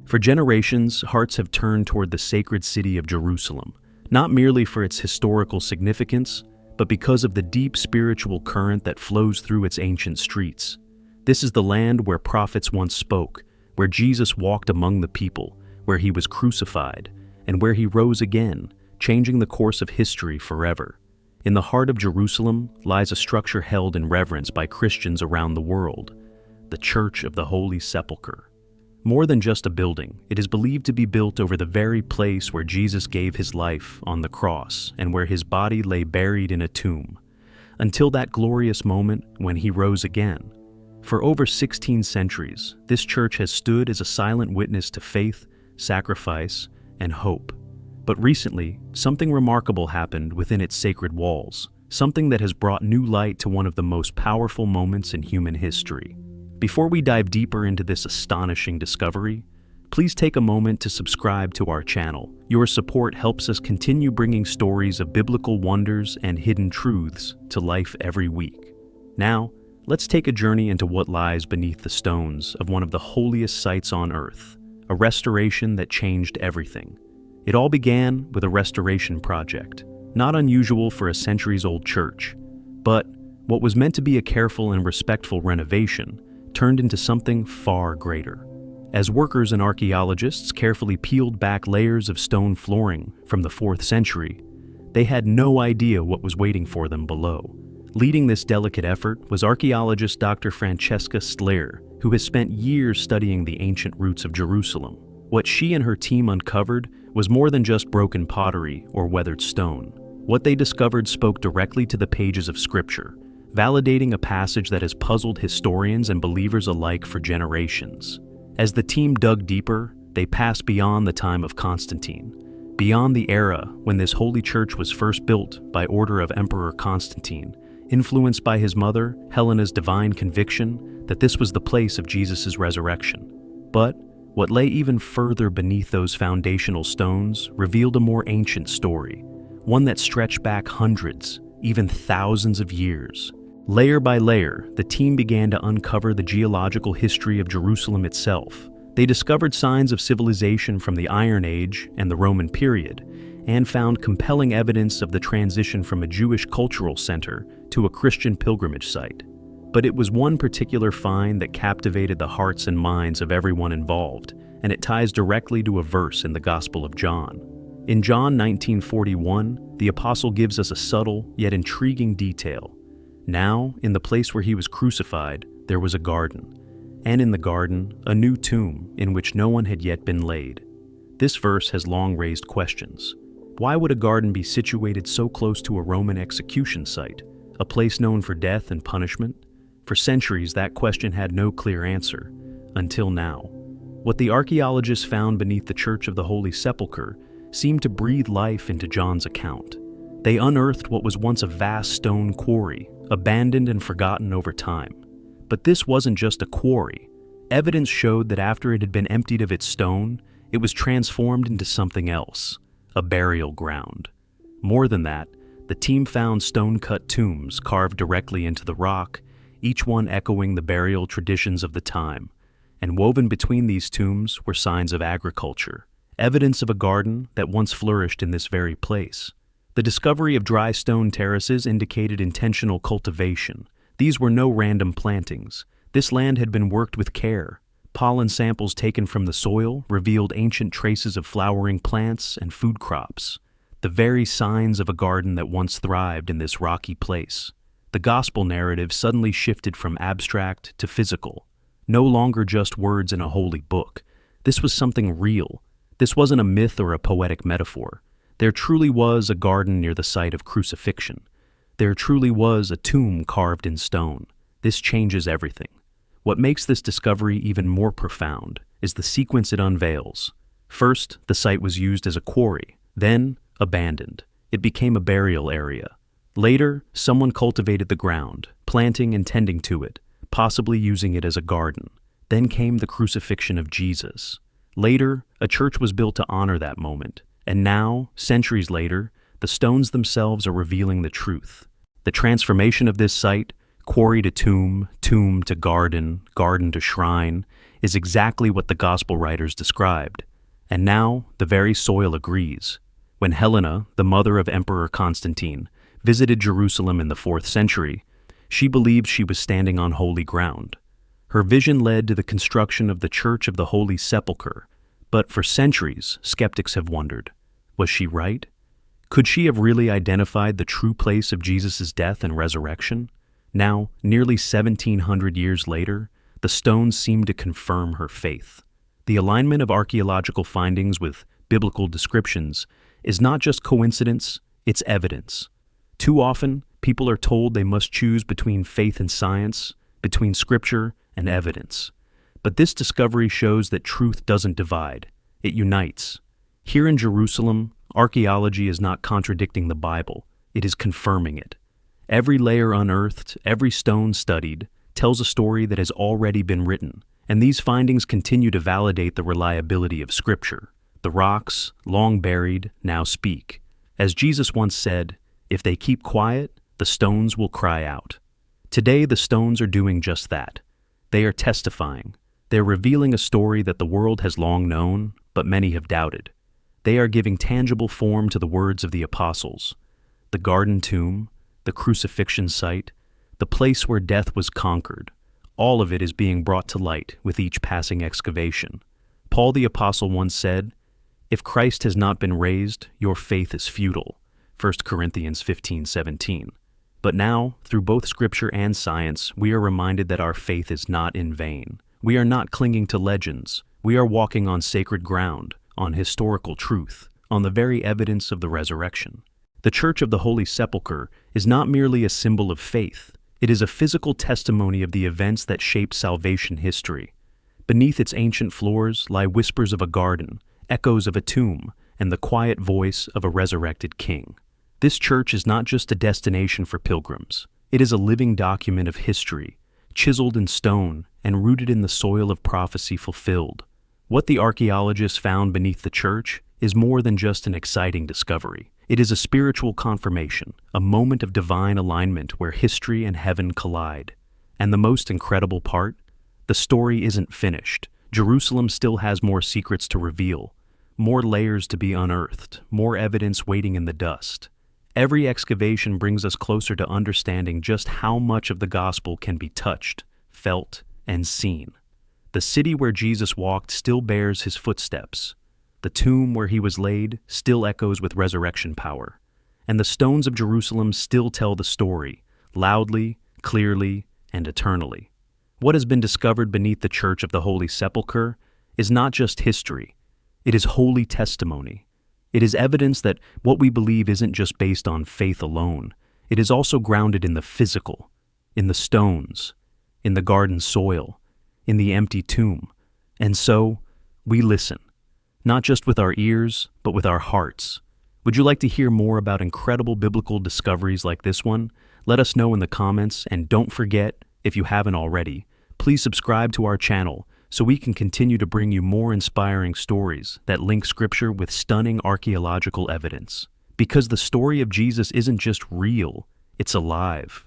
For generations, hearts have turned toward the sacred city of Jerusalem, not merely for its historical significance, but because of the deep spiritual current that flows through its ancient streets. This is the land where prophets once spoke, where Jesus walked among the people, where he was crucified, and where he rose again, changing the course of history forever. In the heart of Jerusalem lies a structure held in reverence by Christians around the world, the Church of the Holy Sepulchre. More than just a building, it is believed to be built over the very place where Jesus gave his life on the cross and where his body lay buried in a tomb, until that glorious moment when he rose again. For over 16 centuries, this church has stood as a silent witness to faith, sacrifice, and hope. But recently, something remarkable happened within its sacred walls, something that has brought new light to one of the most powerful moments in human history. Before we dive deeper into this astonishing discovery, please take a moment to subscribe to our channel. Your support helps us continue bringing stories of biblical wonders and hidden truths to life every week. Now, let's take a journey into what lies beneath the stones of one of the holiest sites on earth, a restoration that changed everything. It all began with a restoration project, not unusual for a centuries-old church, but what was meant to be a careful and respectful renovation turned into something far greater. As workers and archaeologists carefully peeled back layers of stone flooring from the 4th century, they had no idea what was waiting for them below. Leading this delicate effort was archaeologist Dr. Francesca Stlair, who has spent years studying the ancient roots of Jerusalem. What she and her team uncovered was more than just broken pottery or weathered stone. What they discovered spoke directly to the pages of Scripture, validating a passage that has puzzled historians and believers alike for generations. As the team dug deeper, they passed beyond the time of Constantine, beyond the era when this holy church was first built by order of Emperor Constantine, influenced by his mother, Helena's divine conviction that this was the place of Jesus' resurrection. But what lay even further beneath those foundational stones revealed a more ancient story, one that stretched back hundreds, even thousands of years. Layer by layer, the team began to uncover the geological history of Jerusalem itself. They discovered signs of civilization from the Iron Age and the Roman period, and found compelling evidence of the transition from a Jewish cultural center to a Christian pilgrimage site. But it was one particular find that captivated the hearts and minds of everyone involved, and it ties directly to a verse in the Gospel of John. In John 19:41, the apostle gives us a subtle yet intriguing detail. Now, in the place where he was crucified, there was a garden, and in the garden, a new tomb in which no one had yet been laid. This verse has long raised questions. Why would a garden be situated so close to a Roman execution site, a place known for death and punishment? For centuries, that question had no clear answer, until now. What the archaeologists found beneath the Church of the Holy Sepulchre seemed to breathe life into John's account. They unearthed what was once a vast stone quarry, abandoned and forgotten over time. But this wasn't just a quarry. Evidence showed that after it had been emptied of its stone, it was transformed into something else, a burial ground. More than that, the team found stone-cut tombs carved directly into the rock, each one echoing the burial traditions of the time. And woven between these tombs were signs of agriculture, evidence of a garden that once flourished in this very place. The discovery of dry stone terraces indicated intentional cultivation. These were no random plantings. This land had been worked with care. Pollen samples taken from the soil revealed ancient traces of flowering plants and food crops, the very signs of a garden that once thrived in this rocky place. The gospel narrative suddenly shifted from abstract to physical. No longer just words in a holy book. This was something real. This wasn't a myth or a poetic metaphor. There truly was a garden near the site of crucifixion. There truly was a tomb carved in stone. This changes everything. What makes this discovery even more profound is the sequence it unveils. First, the site was used as a quarry, then abandoned. It became a burial area. Later, someone cultivated the ground, planting and tending to it, possibly using it as a garden. Then came the crucifixion of Jesus. Later, a church was built to honor that moment. And now, centuries later, the stones themselves are revealing the truth. The transformation of this site, Quarry to tomb, tomb to garden, garden to shrine, is exactly what the Gospel writers described. And now, the very soil agrees. When Helena, the mother of Emperor Constantine, visited Jerusalem in the 4th century, she believed she was standing on holy ground. Her vision led to the construction of the Church of the Holy Sepulchre, but for centuries, skeptics have wondered, was she right? Could she have really identified the true place of Jesus' death and resurrection? Now, nearly 1,700 years later, the stones seem to confirm her faith. The alignment of archaeological findings with biblical descriptions is not just coincidence, it's evidence. Too often, people are told they must choose between faith and science, between scripture and evidence. But this discovery shows that truth doesn't divide, it unites. Here in Jerusalem, archaeology is not contradicting the Bible, it is confirming it. Every layer unearthed, every stone studied, tells a story that has already been written, and these findings continue to validate the reliability of Scripture. The rocks, long buried, now speak. As Jesus once said, "If they keep quiet, the stones will cry out." Today, the stones are doing just that. They are testifying. They're revealing a story that the world has long known, but many have doubted. They are giving tangible form to the words of the apostles. The garden tomb, the crucifixion site, the place where death was conquered, all of it is being brought to light with each passing excavation. Paul the apostle once said, "If Christ has not been raised, your faith is futile." 1 Corinthians 15:17. But now, through both scripture and science, we are reminded that our faith is not in vain. We are not clinging to legends. We are walking on sacred ground, on historical truth, on the very evidence of the resurrection. The Church of the Holy Sepulchre is not merely a symbol of faith. It is a physical testimony of the events that shaped salvation history. Beneath its ancient floors lie whispers of a garden, echoes of a tomb, and the quiet voice of a resurrected king. This church is not just a destination for pilgrims. It is a living document of history, chiseled in stone and rooted in the soil of prophecy fulfilled. What the archaeologists found beneath the church is more than just an exciting discovery. It is a spiritual confirmation, a moment of divine alignment where history and heaven collide. And the most incredible part? The story isn't finished. Jerusalem still has more secrets to reveal, more layers to be unearthed, more evidence waiting in the dust. Every excavation brings us closer to understanding just how much of the gospel can be touched, felt, and seen. The city where Jesus walked still bears his footsteps. The tomb where he was laid still echoes with resurrection power. And the stones of Jerusalem still tell the story, loudly, clearly, and eternally. What has been discovered beneath the Church of the Holy Sepulchre is not just history. It is holy testimony. It is evidence that what we believe isn't just based on faith alone. It is also grounded in the physical, in the stones, in the garden soil, in the empty tomb. And so, we listen. Not just with our ears, but with our hearts. Would you like to hear more about incredible biblical discoveries like this one? Let us know in the comments, and don't forget, if you haven't already, please subscribe to our channel so we can continue to bring you more inspiring stories that link Scripture with stunning archaeological evidence. Because the story of Jesus isn't just real, it's alive.